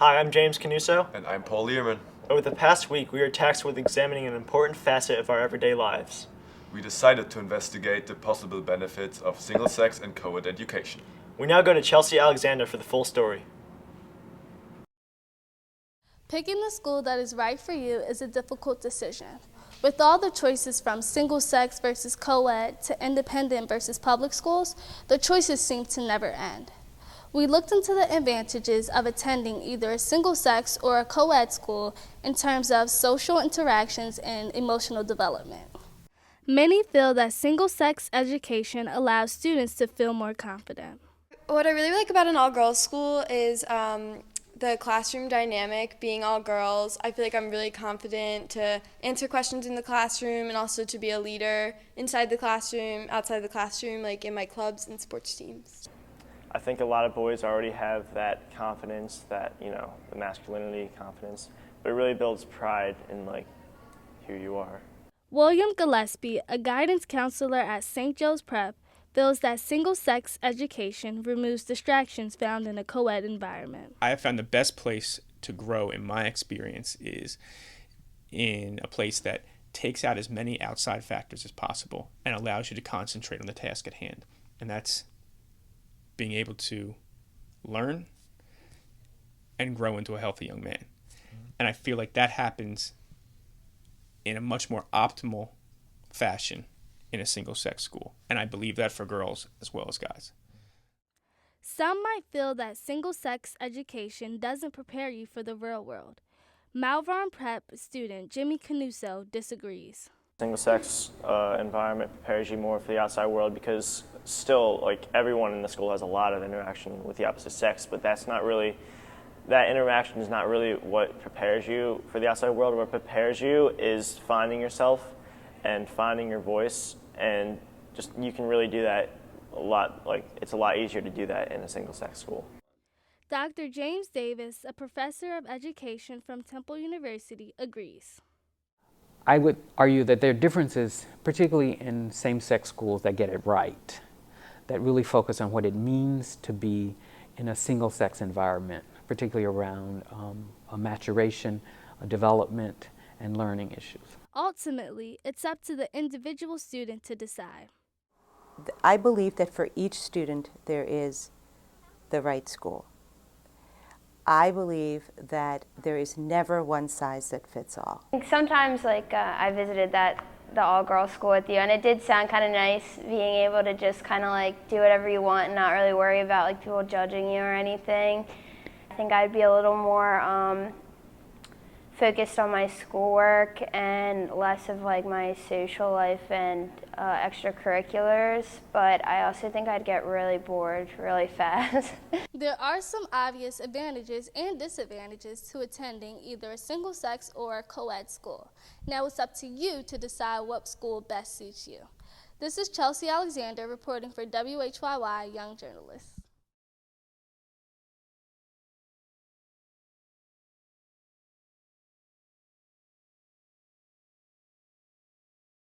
Hi, I'm James Canuso. And I'm Paul Learman. Over the past week, we were tasked with examining an important facet of our everyday lives. We decided to investigate the possible benefits of single-sex and co-ed education. We now go to Chelsea Alexander for the full story. Picking the school that is right for you is a difficult decision. With all the choices from single-sex versus co-ed to independent versus public schools, the choices seem to never end. We looked into the advantages of attending either a single-sex or a co-ed school in terms of social interactions and emotional development. Many feel that single-sex education allows students to feel more confident. What I really like about an all-girls school is the classroom dynamic. Being all girls, I feel like I'm really confident to answer questions in the classroom and also to be a leader inside the classroom, outside the classroom, like in my clubs and sports teams. I think a lot of boys already have that confidence, that, the masculinity confidence, but it really builds pride in, who you are. William Gillespie, a guidance counselor at St. Joe's Prep, feels that single-sex education removes distractions found in a co-ed environment. I have found the best place to grow in my experience is in a place that takes out as many outside factors as possible and allows you to concentrate on the task at hand. And that's being able to learn and grow into a healthy young man. And I feel like that happens in a much more optimal fashion in a single-sex school. And I believe that for girls as well as guys. Some might feel that single-sex education doesn't prepare you for the real world. Malvern Prep student Jimmy Canuso disagrees. Single-sex environment prepares you more for the outside world because still, everyone in the school has a lot of interaction with the opposite sex, but that interaction is not really what prepares you for the outside world. What prepares you is finding yourself and finding your voice, and you can really do that a lot. It's a lot easier to do that in a single-sex school. Dr. James Davis, a professor of education from Temple University, agrees. I would argue that there are differences, particularly in same-sex schools that get it right, that really focus on what it means to be in a single-sex environment, particularly around a maturation, a development, and learning issues. Ultimately, it's up to the individual student to decide. I believe that for each student there is the right school. I believe that there is never one size that fits all. Sometimes I visited the all-girls school with you, and it did sound kind of nice being able to just kind of do whatever you want and not really worry about people judging you or anything. I think I'd be a little more focused on my schoolwork and less of my social life and extracurriculars, but I also think I'd get really bored really fast. There are some obvious advantages and disadvantages to attending either a single-sex or a co-ed school. Now it's up to you to decide what school best suits you. This is Chelsea Alexander reporting for WHYY Young Journalists.